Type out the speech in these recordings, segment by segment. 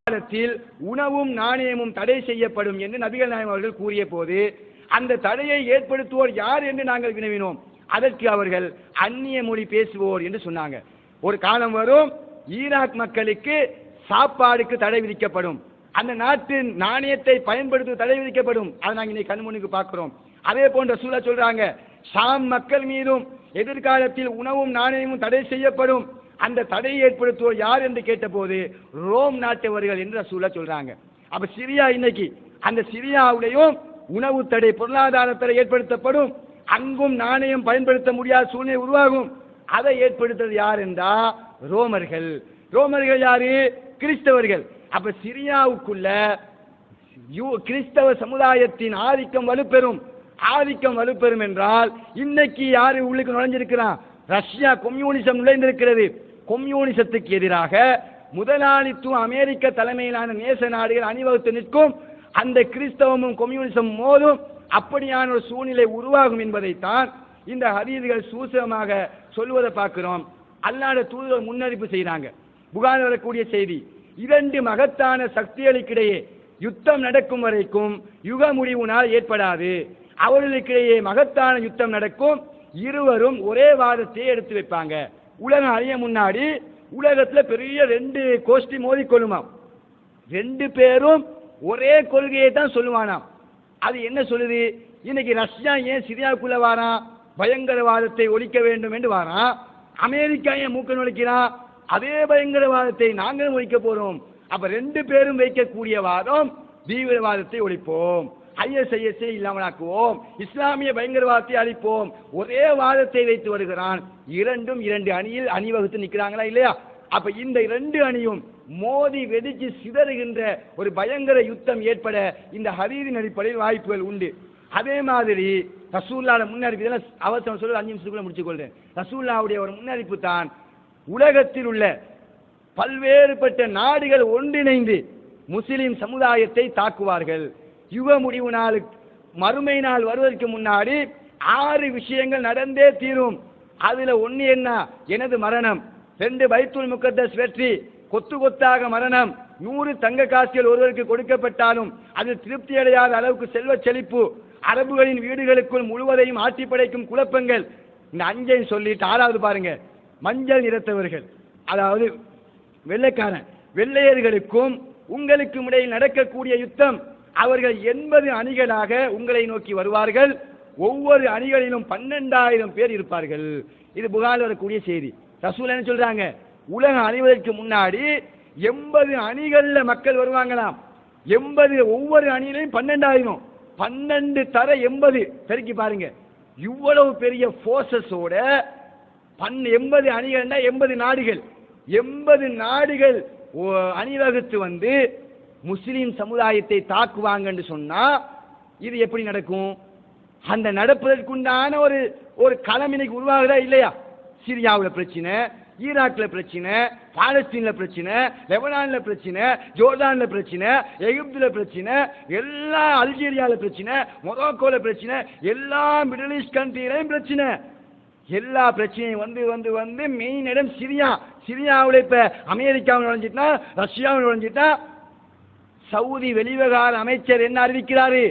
காலத்தில் உணவும் நாணயமும் தடை செய்யப்படும் என்று நபிகள் நாயகம் அவர்கள் கூறிய போது அந்த தடையை ஏற்படுத்துவோர் யார் என்று நாங்கள் வினவினோம். அதற்கு அவர்கள் அந்நிய மொழி பேசுவோர் என்று சொன்னாங்க. ஒரு காலம் வரும், ஈராக் மக்களுக்கு சாப்பாடுக்கு தடை விதிக்கப்படும், அந்த நாட்டின் நாணயத்தை பயன்படுத்த தடை விதிக்கப்படும். அதை நாங்கள் இன்னைக்கு கண்முன்னுக்கு பார்க்கிறோம். அதே போன்ற சூழல் சொல்றாங்க, ஷாம் மக்கள் மீதும் எதிர்காலத்தில் உணவும் நாணயமும் தடை செய்யப்படும், அந்த தடையை ஏற்படுத்துவோர் யார் என்று கேட்டபோது ரோம் நாட்டவர்கள் என்று சூழல் சொல்றாங்க. அப்ப சிரியா இன்னைக்கு அந்த சிரியாவுடையும் உணவு தடை பொருளாதார தடை ஏற்படுத்தப்படும், அங்கும் நாணயம் பயன்படுத்த முடியாத சூழ்நிலை உருவாகும். அதை ஏற்படுத்துறது யார் என்றா ரோமர்கள். ரோமர்கள் யாரு? கிறிஸ்தவர்கள். அப்ப சிரியாவுக்குள்ள கிறிஸ்தவ சமுதாயத்தின் ஆதிக்கம் வலுப்பெறும். ஆதிக்கம் வலுப்பெறும் என்றால் இன்னைக்கு யாரு உள்ளுக்கு நுழைஞ்சிருக்கிறான்? Russia communism நுழைந்திருக்கிறது. கம்யூனிசத்துக்கு எதிராக முதலாளித்துவ அமெரிக்க தலைமையிலான நேச நாடுகள் அணிவகுத்து நிற்கும். அந்த கிறிஸ்தவமும் கம்யூனிசம் மோதும். அப்படியான ஒரு சூழ்நிலை உருவாகும் என்பதைத்தான் இந்த ஹதீஸ்கள் சூசகமாக சொல்வதை பார்க்கிறோம். அல்லாஹ்வுடைய தூதர் முன்னறிப்பு செய்கிறாங்க. புகாரில் வரக்கூடிய செய்தி, இரண்டு மகத்தான சக்திகளுக்கிடையே யுத்தம் நடக்கும் வரைக்கும் யுக முடிவு நாள் ஏற்படாது. அவர்களுக்கிடையே மகத்தான யுத்தம் நடக்கும். இருவரும் ஒரே வாதத்தை எடுத்து வைப்பாங்க. உலகம் அழிய முன்னாடி உலகத்துல பெரிய ரெண்டு கோஷ்டி மோதிக்கொள்ளுமாம். ரெண்டு பேரும் ஒரே கொள்கையை தான் சொல்லுவானாம். அது என்ன சொல்லுது? இன்னைக்கு ரஷ்யா ஏன் சிரியாவுக்குள்ள வாரான்? பயங்கரவாதத்தை ஒழிக்க வேண்டும் என்று வாரான். அமெரிக்கா ஏன் மூக்க நுழைக்கிறான்? அதே பயங்கரவாதத்தை நாங்களும் ஒழிக்க போறோம். அப்ப ரெண்டு பேரும் வைக்கக்கூடிய வாதம், தீவிரவாதத்தை ஒழிப்போம், ஐஎஸ்ஐஎஸ்ஐ இல்லாமலாக்குவோம், இஸ்லாமிய பயங்கரவாதத்தை அழிப்போம். ஒரே வாதத்தை வைத்து வருகிறான். இரண்டும் இரண்டு அணியில் அணிவகுத்து நிற்கிறாங்களா இல்லையா? அப்ப இந்த இரண்டு அணியும் மோதி வெடிச்சு சிதறுகின்ற ஒரு பயங்கர யுத்தம் ஏற்பட இந்த ஹதீஸின் அடிப்படையில் வாய்ப்புகள் உண்டு. அதே மாதிரி ரசூலுல்லாஹ்வுடைய முன்னறிப்பு, இதெல்லாம் அவசரம் சொல்ல 5 நிமிஷத்துக்குள்ள முடிச்சுக்கொள்றேன். ரசூலுல்லாஹ்வுடைய ஒரு முன்னறிப்பு தான், உலகத்தில் உள்ள பல்வேறுபட்ட நாடுகள் ஒன்றிணைந்து முஸ்லிம் சமுதாயத்தை தாக்குவார்கள். யுக முடிவு நாள் மறுமை நாள் வருவதற்கு முன்னாடி 6 விஷயங்கள் நடந்தே தீரும். அதுல ஒண்ணு என்ன? எனது மரணம். 2 பைத்துல் முகத்தஸ் வெற்றி, கொத்து கொத்தாக மரணம். 100 தங்க காசுகள் ஒருவருக்கு கொடுக்கப்பட்டாலும் அது திருப்தி அடையாத அளவுக்கு செல்வ செழிப்பு, அரபுகளின் வீடுகளுக்குள் முழுவதையும் ஆட்சி படைக்கும் குழப்பங்கள். இந்த 5ஐயும் சொல்லிட்டு 6வது பாருங்க, மஞ்சள் நிறத்தவர்கள், அதாவது வெள்ளைக்காரன். வெள்ளையர்களுக்கும் உங்களுக்கும் இடையில் நடக்கக்கூடிய யுத்தம். அவர்கள் 80 அணிகளாக உங்களை நோக்கி வருவார்கள். ஒவ்வொரு அணிகளிலும் 12,000 பேர் இருப்பார்கள். இது புகாரில் வரக்கூடிய செய்தி. ரசூல் என்ன சொல்றாங்க? உலகம் அழிவதற்கு முன்னாடி 80 அணிகள்ல மக்கள் வருவாங்களாம். 80, ஒவ்வொரு அணியிலையும் 12,000. 12 தர 80 பெருக்கி பாருங்க. இவ்வளவு பெரிய போர்சஸோட 80 அணிகள்னா 80 நாடுகள், 80 நாடுகள் அணிவகுத்து வந்து முஸ்லிம் சமுதாயத்தை தாக்குவாங்கன்னு சொன்னா இது எப்படி நடக்கும்? அந்த நடப்பதற்குண்டான ஒரு களம் இன்னைக்கு உருவாகுதா இல்லையா? சிரியாவில் பிரச்சனை, ஈராக்ல பிரச்சனை, பாலஸ்தீன்ல பிரச்சனை, லெபனான்ல பிரச்சனை, ஜோர்டான்ல பிரச்சனை, எகிப்துல பிரச்சனை, எல்லா அல்ஜீரியால பிரச்சனை, மொரோக்கோல பிரச்சனை, எல்லா மிடில் ஈஸ்ட் கண்ட்ரியிலையும் பிரச்சனை. எல்லா பிரச்சனையும் வந்து வந்து வந்து மெயின் இடம் சிரியா. சிரியாவில் இப்ப அமெரிக்காவில் நுழைஞ்சிட்டா, ரஷ்யாவில் நுழைஞ்சிட்டா, சவுதி வெளிவிவகார அமைச்சர் என்ன அறிவிக்கிறாரு?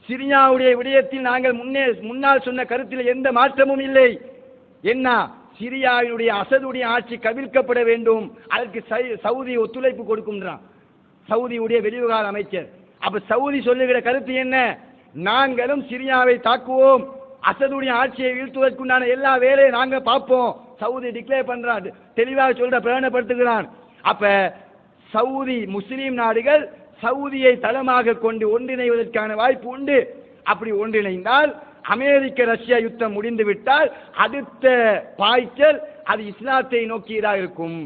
சிரியாவுடைய விடயத்தில் நாங்கள் முன்னால் சொன்ன கருத்தில் எந்த மாற்றமும் இல்லை. என்ன? சிரியாவினுடைய அசதுடைய ஆட்சி கவிழ்க்கப்பட வேண்டும், அதற்கு சவுதி ஒத்துழைப்பு கொடுக்கின்றான் சவுதியுடைய வெளிவிவகார அமைச்சர். அப்ப சவுதி சொல்லுகிற கருத்து என்ன? நாங்களும் சிரியாவை தாக்குவோம், அசதுடைய ஆட்சியை வீழ்த்துவதற்குண்டான எல்லா வேலையை நாங்க பார்ப்போம். சவுதி டிக்ளேர் பண்றான், தெளிவாக சொல்ற, பிரகடனப்படுத்துகிறான். அப்ப சவுதி முஸ்லீம் நாடுகள் சவுதியை தளமாக கொண்டு ஒன்றிணைவதற்கான வாய்ப்பு உண்டு. அப்படி ஒன்றிணைந்தால் அமெரிக்க ரஷ்யா யுத்தம் முடிந்து விட்டால் அடுத்த பாய்ச்சல் அது இஸ்லாத்தை நோக்கியதாக இருக்கும்,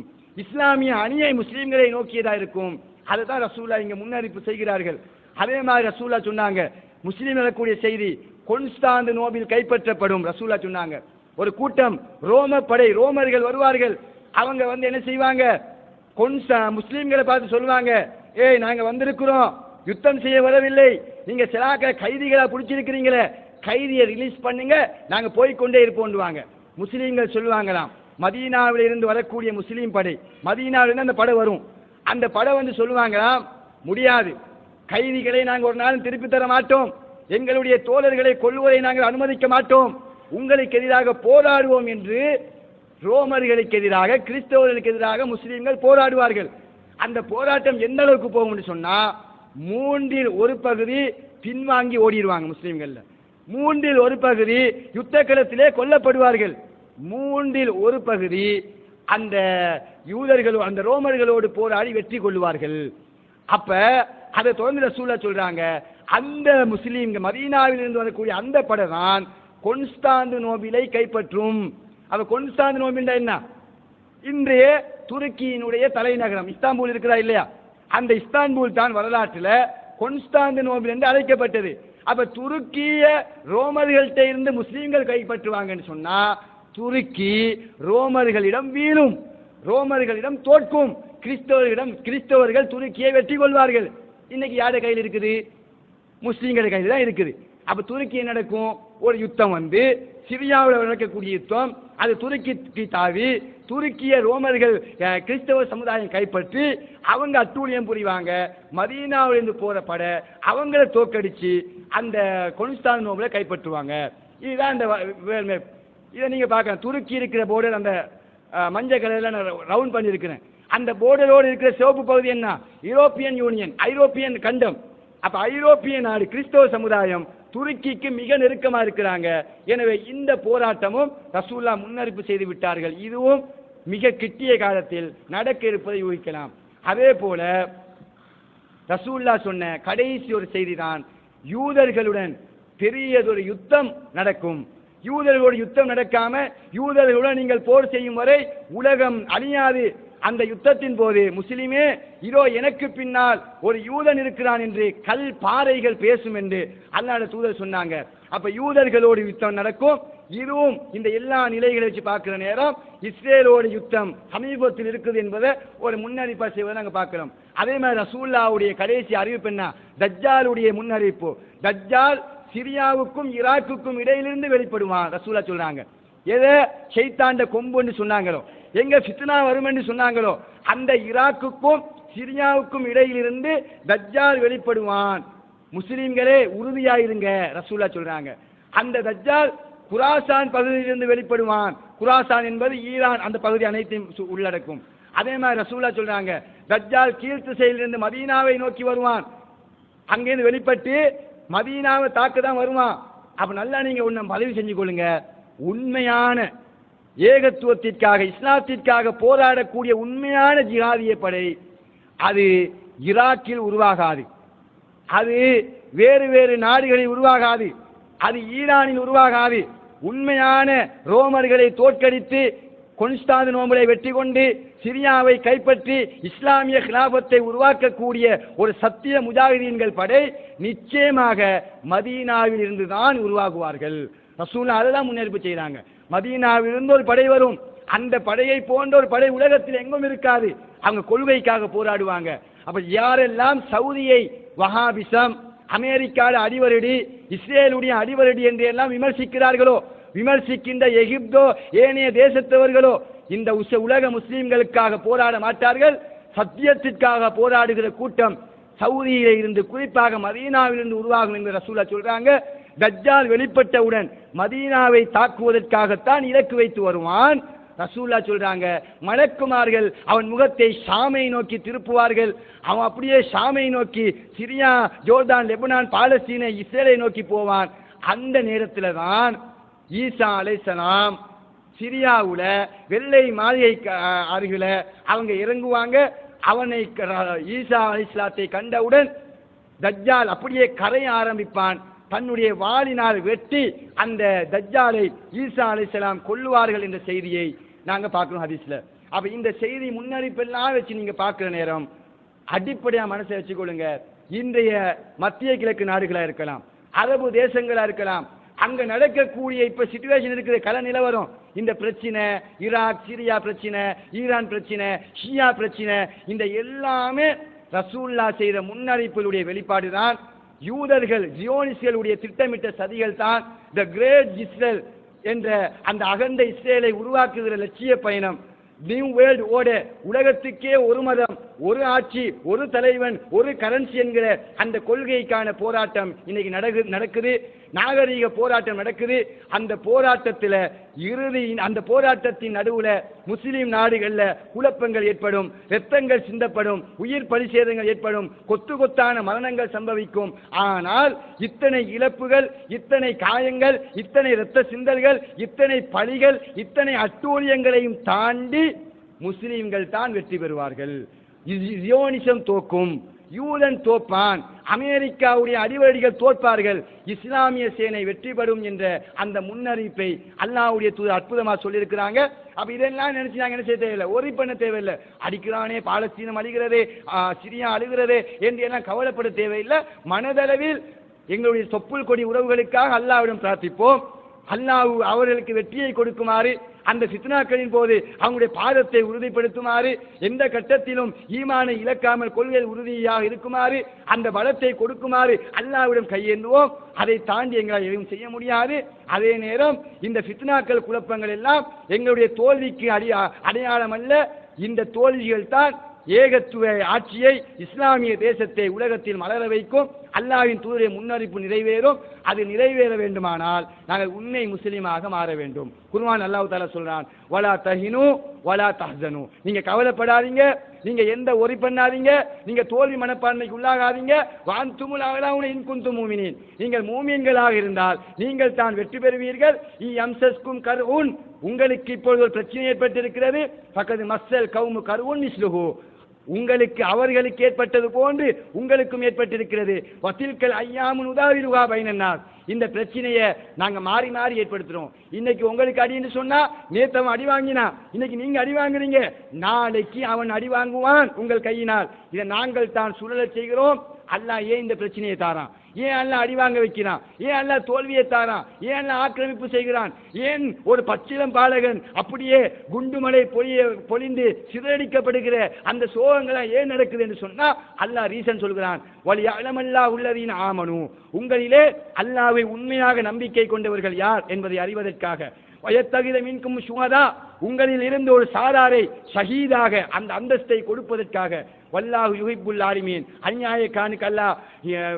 இஸ்லாமிய அணியை முஸ்லீம்களை நோக்கியதாக இருக்கும். அதை தான் ரசூலுல்லாஹ் இங்க முன்னறிப்பு செய்கிறார்கள். அதே மாதிரி ரசூலுல்லாஹ் சொன்னாங்க, முஸ்லீம் வரக்கூடிய செய்தி, கொன்ஸ்டாந்தினோபில் கைப்பற்றப்படும். ரசூலுல்லாஹ் சொன்னாங்க, ஒரு கூட்டம் ரோம படை, ரோமர்கள் வருவார்கள். அவங்க வந்து என்ன செய்வாங்க? முஸ்லீம்களை பார்த்து சொல்லுவாங்க, ஏய் நாங்க வந்திருக்கிறோம், யுத்தம் செய்ய வரவில்லை, நீங்க சிலாக்க கைதிகளா பிடிச்சிருக்கிறீங்களே, கைதியை ரிலீஸ் பண்ணுங்க, நாங்க போய்கொண்டே இருப்போம். முஸ்லீம்கள் சொல்லுவாங்களாம், மதீனாவில் இருந்து வரக்கூடிய முஸ்லீம் படை, மதீனாவிலிருந்து அந்த படை வரும், அந்த படை வந்து சொல்லுவாங்களாம், முடியாது, கைதிகளை நாங்கள் ஒரு நாளும் திருப்பி தர மாட்டோம், எங்களுடைய தோழர்களை கொல்வதை நாங்கள் அனுமதிக்க மாட்டோம், உங்களுக்கு எதிராக போராடுவோம் என்று ரோமர்களுக்கு எதிராக, கிறிஸ்தவர்களுக்கு எதிராக முஸ்லீம்கள் போராடுவார்கள். அந்த போராட்டம் எந்த அளவுக்கு போகும்னு சொன்னா, 1/3 பின்வாங்கி ஓடிடுவாங்க முஸ்லீம்கள்ல. 1/3 யுத்த களத்திலே கொல்லப்படுவார்கள். 1/3 அந்த யூதர்களோ அந்த ரோமர்களோடு போராடி வெற்றி கொள்வார்கள். அப்ப அதை தொடர்ந்து ரசூலுல்லாஹ் சொல்றாங்க, அந்த முஸ்லீம்கள் மதீனாவில் இருந்து வரக்கூடிய அந்த படை தான் கொன்ஸ்டாந்தினோபிளை கைப்பற்றும். அப்ப கொன்ஸ்டாந்தினோபிள் என்ன? இன்றைய துருக்கியினுடைய தலைநகரம் இஸ்தான்புல் இருக்கிறா இல்லையா, அந்த இஸ்தான்புல் தான் வரலாற்றில் கொன்ஸ்டாந்தினோபிள் என்று அழைக்கப்பட்டது. அப்ப துருக்கிய ரோமர்கள்ட்ட இருந்து முஸ்லீம்கள் கைப்பற்றுவாங்கன்னு சொன்னா, துருக்கி ரோமர்களிடம் வீழும், ரோமர்களிடம் தோற்கும், கிறிஸ்தவர்கள் துருக்கியை வெற்றி கொள்வார்கள். இன்னைக்கு யார கையில் இருக்குது? முஸ்லீம்கள் கையில் தான் இருக்குது. அப்ப துருக்கி நடக்கும், ஒரு யுத்தம் வந்து சிரியாவில் நடக்கக்கூடிய யுத்தம், அது துருக்கி தாவி துருக்கிய ரோமர்கள் கிறிஸ்தவ சமுதாயம் கைப்பற்றி அவங்க அட்டூழியம் புரிவாங்க. மதீனாவிலிருந்து போற படை அவங்கள தோக்கடிச்சு அந்த கொன்ஸ்டாந்தினோபிளை கைப்பற்றுவாங்க. இதுதான் இந்த இதை நீங்க பார்க்கலாம். துருக்கி இருக்கிற போர்டர் அந்த மஞ்சள் கலர்ல நான் ரவுண்ட் பண்ணியிருக்கிறேன். அந்த போர்டரோடு இருக்கிற சிவப்பு பகுதி என்ன? யூரோப்பியன் யூனியன், ஐரோப்பியன் கண்டம். அப்ப ஐரோப்பிய நாடு கிறிஸ்தவ சமுதாயம் துருக்கிக்கு மிக நெருக்கமா இருக்கிறாங்க. எனவே இந்த போராட்டமும் ரசூலுல்லாஹ் முன்னறிப்பு செய்து விட்டார்கள். இதுவும் மிக கிட்டிய காலத்தில் நடக்க இருப்பதை யூகிக்கலாம். அதே போல ரசூலுல்லாஹ் சொன்ன கடைசி ஒரு செய்தி தான், யூதர்களுடன் பெரியதொரு யுத்தம் நடக்கும். யூதர்களோடு யுத்தம் நடக்காம யூதர்களுடன் நீங்கள் போர் செய்யும் வரை உலகம் அழியாது. அந்த யுத்தத்தின் போது முஸ்லிமே இதோ எனக்கு பின்னால் ஒரு யூதன் இருக்கிறான் என்று கல் பாறைகள் பேசும் என்று அல்லாஹ்வுடைய தூதர் சொன்னாங்க. அப்ப யூதர்களோடு யுத்தம் நடக்கும். இதுவும் இந்த எல்லா நிலைகளை வச்சு பார்க்கிற நேரம் இஸ்ரேலோடு யுத்தம் சமீபத்தில் இருக்குது என்பதை ஒரு முன்னறிப்பா செய்வதை நாங்கள் பார்க்கிறோம். அதே மாதிரி ரசூலுல்லாஹ்வுடைய கடைசி அறிவிப்பு என்ன? தஜ்ஜாலுடைய முன்னறிவிப்பு. தஜ்ஜால் சிரியாவுக்கும் ஈராக்குக்கும் இடையிலிருந்து வெளிப்படுவான் ரசூலுல்லாஹ் சொல்றாங்க. எதை ஷைத்தாண்ட கொம்புன்னு சொன்னாங்களோ, எங்க ஃபித்னா வரும் என்று சொன்னாங்களோ, அந்த ஈராக்குக்கும் சிரியாவுக்கும் இடையிலிருந்து தஜ்ஜால் வெளிப்படுவான். முஸ்லிம்களே உறுதியாயிருங்க ரசூலுல்லாஹ் சொல்றாங்க. அந்த தஜ்ஜால் குராசான் பகுதியிலிருந்து வெளிப்படுவான். குராசான் என்பது ஈரான், அந்த பகுதி அனைத்தையும் உள்ளடக்கும். அதே மாதிரி ரசூலுல்லாஹ் சொல்றாங்க, தஜ்ஜால் கீழ்த்திசையிலிருந்து மதீனாவை நோக்கி வருவான். அங்கிருந்து வெளிப்பட்டு மதீனாவை தாக்க தான் வருவான். அப்ப நல்லா நீங்க ஒண்ணு பதிவு செஞ்சு கொள்ளுங்க, உண்மையான ஏகத்துவத்திற்காக இஸ்லாத்திற்காக போராடக்கூடிய உண்மையான ஜிஹாதிய படை அது ஈராக்கில் உருவாகாது, அது வேறு வேறு நாடுகளில் உருவாகாது, அது ஈரானில் உருவாகாது. உண்மையான ரோமர்களை தோற்கடித்து கொன்ஸ்டாந்தினோபிளை வெற்றி கொண்டு சிரியாவை கைப்பற்றி இஸ்லாமிய கிலாபத்தை உருவாக்கக்கூடிய ஒரு சத்திய முஜாஹிதீன்கள் படை நிச்சயமாக மதீனாவில் இருந்து தான் உருவாகுவார்கள். ரசூலுல்லாஹ் அதெல்லாம் முன்னெடுப்பு செய்கிறாங்க. மதீனாவில் இருந்து ஒரு படை வரும். அந்த படையை போன்ற ஒரு படை உலகத்தில் எங்கும் இருக்காது. அவங்க கொள்கைக்காக போராடுவாங்க. அப்ப யாரெல்லாம் சவுதியை வஹாபிசம், அமெரிக்காட அடிவரடி, இஸ்ரேலுடைய அடிவரடி என்று எல்லாம் விமர்சிக்கிறார்களோ, விமர்சிக்கின்ற எகிப்தோ ஏனைய தேசத்தவர்களோ இந்த உலக முஸ்லீம்களுக்காக போராட மாட்டார்கள். சத்தியத்திற்காக போராடுகிற கூட்டம் சவுதியில இருந்து, குறிப்பாக மதீனாவிலிருந்து உருவாகும் என்று ரசூலுல்லாஹ் சொல்றாங்க. தஜ்ஜால் வெளிப்பட்டவுடன் மதீனாவை தாக்குவதற்காகத்தான் இலக்கு வைத்து வருவான். ரசூலுல்லாஹ் சொல்றாங்க, மலக்குமார்கள் அவன் முகத்தை ஷாமை நோக்கி திருப்புவார்கள். அவன் அப்படியே ஷாமை நோக்கி சிரியா, ஜோர்தான், லெபனான், பாலஸ்தீனை, இஸ்ரேலை நோக்கி போவான். அந்த நேரத்தில் தான் ஈசா அலைஹிஸ்ஸலாம் சிரியாவுல வெள்ளை மாளிகை அருகில அவங்க இறங்குவாங்க. அவனை ஈசா அலைஹிஸ்ஸலாத்தை கண்டவுடன் தஜ்ஜால் அப்படியே கரைய ஆரம்பிப்பான். தன்னுடைய வாளினால் வெட்டி அந்த தஜ்ஜாலை ஈசா அலைஹிஸ்ஸலாம் கொல்லுவார்கள் என்ற செய்தியை நாங்க பார்க்கிறோம் ஹதீஸ்ல. அப்ப இந்த செய்தி முன்னறிப்பெல்லாம் வச்சு நீங்க பார்க்கிற நேரம் அடிப்படையா மனசை வச்சுக்கொள்ளுங்க. இன்றைய மத்திய கிழக்கு நாடுகளா இருக்கலாம், அரபு தேசங்களா இருக்கலாம், அங்க நடக்கக்கூடிய இப்ப சிச்சுவேஷன் இருக்கிற கல நிலவரம், இந்த பிரச்சனை, ஈராக் சிரியா பிரச்சனை, ஈரான் பிரச்சனை, ஷியா பிரச்சனை, இந்த எல்லாமே ரசூலுல்லாஹ் செய்த முன்னறிப்புடைய வெளிப்பாடு தான். யூதர்கள் ஜியோனிஸ்களுடைய திட்டமிட்ட சதிகள் தான் த கிரேட் இஸ்ரேல் என்ற அந்த அகண்ட இஸ்ரேலை உருவாக்குகிற லட்சிய பயணம். நியூ வேர்ல்ட் ஓர்டர், உலகத்துக்கே ஒரு மதம், ஒரு ஆட்சி, ஒரு தலைவன், ஒரு கரன்சி என்கிற அந்த கொள்கைக்கான போராட்டம் இன்னைக்கு நடக்குது. நாகரீக போராட்டம் நடக்குது. அந்த போராட்டத்தில் அந்த போராட்டத்தின் நடுவுல முஸ்லிம் நாடுகள்ல குழப்பங்கள் ஏற்படும், இரத்தங்கள் சிந்தப்படும், உயிர் பலிசேதங்கள் ஏற்படும், கொத்து கொத்தான மரணங்கள் சம்பவிக்கும். ஆனால் இத்தனை இழப்புகள், இத்தனை காயங்கள், இத்தனை இரத்த சிந்தல்கள், இத்தனை பலிகள், இத்தனை அட்டூழியங்களையும் தாண்டி முஸ்லிம்கள் தான் வெற்றி பெறுவார்கள். ஜியோனிசம் தோக்கும், யூதன் தோற்பான், அமெரிக்காவுடைய அடிவடிகள் தோற்பார்கள், இஸ்லாமிய சேனை வெற்றி பெறும் என்ற அந்த முன்னறிவிப்பை அல்லாஹ்வுடைய தூதர் அற்புதமா சொல்லியிருக்கிறாங்க. அப்ப இதெல்லாம் நினைச்சு நாங்க என்ன செய்ய தேவையில்லை, ஒரி பண்ண தேவையில்லை. அடிக்கிறானே, பாலஸ்தீனம் அழிகிறதே, சிரியா அழுகிறதே என்று எல்லாம் கவலைப்பட தேவையில்லை. மனதளவில் எங்களுடைய தொப்புள் கொடி உறவுகளுக்காக அல்லாஹ்விடம் பிரார்த்திப்போம். அல்லாஹ் அவர்களுக்கு வெற்றியை கொடுக்குமாறு, அந்த ஃபித்னாக்களின் போது அவங்களுடைய பாதத்தை உறுதிப்படுத்துமாறு, எந்த கட்டத்திலும் ஈமானை இழக்காமல் கொள்கை உறுதியாக இருக்குமாறு அந்த பலத்தை கொடுக்குமாறு அல்லாஹ்விடம் கையேந்துவோம். அதை தாண்டி எங்களால் எதுவும் செய்ய முடியாது. அதே நேரம் இந்த ஃபித்னாக்கள் குழப்பங்கள் எல்லாம் எங்களுடைய தோல்விக்கு அடையாளம் அல்ல. இந்த தோல்விகள் தான் ஏகத்துவ ஆட்சியை, இஸ்லாமிய தேசத்தை உலகத்தில் மலர வைக்கும். அல்லாஹ்வின் தூதருடைய முன்னறிப்பு நிறைவேறும். அது நிறைவேற வேண்டுமானால் நாங்கள் உண்மை முஸ்லீமாக மாற வேண்டும். குர்ஆன் அல்லாஹ் தஆலா சொல்றான், வலா தஹினு வலா தஹ்சனு, நீங்க கவலைப்படாதீங்க, நீங்க எந்த ஒரி பண்ணாதீங்க, நீங்க தோல்வி மனப்பான்மைக்கு உள்ளாகாதீங்க. வான்துமுல் அலவுன இன் குன்தும் மூமினீன், நீங்கள் மூமின்களாக இருந்தால் நீங்கள் தான் வெற்றி பெறுவீர்கள். யம்சஸ்கும் கர்உன், உங்களுக்கு இப்பொழுது ஒரு பிரச்சனை ஏற்பட்டிருக்கிறது. ஃபக்கத் மஸ்ஸல் கௌமு கர்உன் மிஸ்லுஹு, உங்களுக்கு அவர்களுக்கு ஏற்பட்டது போன்று உங்களுக்கும் ஏற்பட்டிருக்கிறது. வசில்கல் ஐயாமுன் உதாவிலுகா பைனன்னாஸ், இந்த பிரச்சனையை நாங்க மாறி மாறி ஏற்படுத்துறோம். இன்னைக்கு உங்களுக்கு அடின்னு சொன்னா நேத்து அவன் அடி வாங்கினா, இன்னைக்கு நீங்க அடி வாங்குறீங்க, நாளைக்கு அவன் அடி வாங்குவான் உங்கள் கையினால். இதை நாங்கள் தான் சுழலச் செய்கிறோம். அல்லாஹ் ஏன் இந்த பிரச்சனையை தாரான்? ஏன் அல்லாஹ் அடி வாங்க வைக்கிறான்? ஏன் அல்லாஹ் தோல்வியை தாரான்? ஏன் அல்லாஹ் ஆக்கிரமிப்பு செய்கிறான்? ஏன் ஒரு பச்சிளம் பாலகன் அப்படியே குண்டுமலை பொழிந்து சிதறடிக்கப்படுகிற அந்த சோகங்களை ஏன் நடக்குது என்று சொன்னா அல்லாஹ் ரீசன் சொல்கிறான். வலியஅலமல்லாஹு அல்லதீன ஆமனு, உங்களிலே அல்லாஹ்வை உண்மையாக நம்பிக்கை கொண்டவர்கள் யார் என்பதை அறிவதற்காக. வயத்தகித மின்கும் சுஹதா, உங்களில் இருந்து ஒரு சாராரை ஷஹீதாக அந்த அந்தஸ்தை கொடுப்பதற்காக. வல்லாஹு யுஹிப்புல் ஆலிமீன், அநியாயக்காரனுக்கு அல்லாஹ்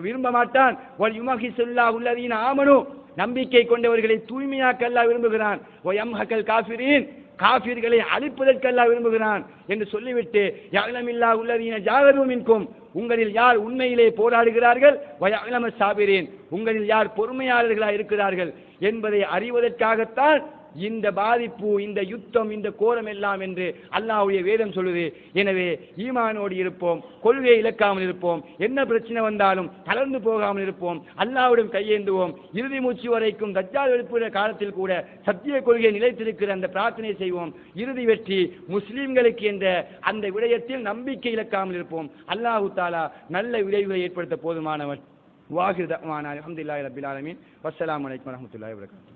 விரும்ப மாட்டான். வல் யுமஹிசுல்லாஹு அல்லதீன ஆமனு, நம்பிக்கை கொண்டவர்களை தூய்மையாக்க அல்லாஹ் விரும்புகிறான். வயம்ஹகல் காஃபிரீன், காஃபிர்களை அழிப்பதற்கு அல்லாஹ் விரும்புகிறான் என்று சொல்லிவிட்டு யஅலமில்லாஹு அல்லதீன ஜாஹது மின்கும், உங்களில் யார் உண்மையிலே போராடுகிறார்கள், வயஅலம சாபிரீன், உங்களில் யார் பொறுமையாளர்களாக இருக்கிறார்கள் என்பதை அறிவதற்காகத்தான் இந்த பாதிப்பு, இந்த யுத்தம், இந்த கோரம் எல்லாம் என்று அல்லாஹ்வுடைய வேதம் சொல்லுது. எனவே ஈமானோடு இருப்போம், கொள்கையை இழக்காமல் இருப்போம், என்ன பிரச்சனை வந்தாலும் தளர்ந்து போகாமல் இருப்போம், அல்லாஹ்விடம் கையேந்துவோம். இறுதி மூச்சு வரைக்கும் தஜ்ஜால் எழுப்புகிற காலத்தில் கூட சத்திய கொள்கையை நிலைத்திருக்கிற அந்த பிரார்த்தனை செய்வோம். இறுதி வெற்றி முஸ்லிம்களுக்கு என்ற அந்த விடயத்தில் நம்பிக்கை இழக்காமல் இருப்போம். அல்லாஹு தஆலா நல்ல விளைவுகளை ஏற்படுத்த போதுமானவன். வாஹிர் தஅவானா அல்ஹம்துலில்லாஹி ரப்பில் ஆலமீன். வஸ்ஸலாமு அலைக்கும் வரஹ்மத்துல்லாஹி வபரகாத்துஹு.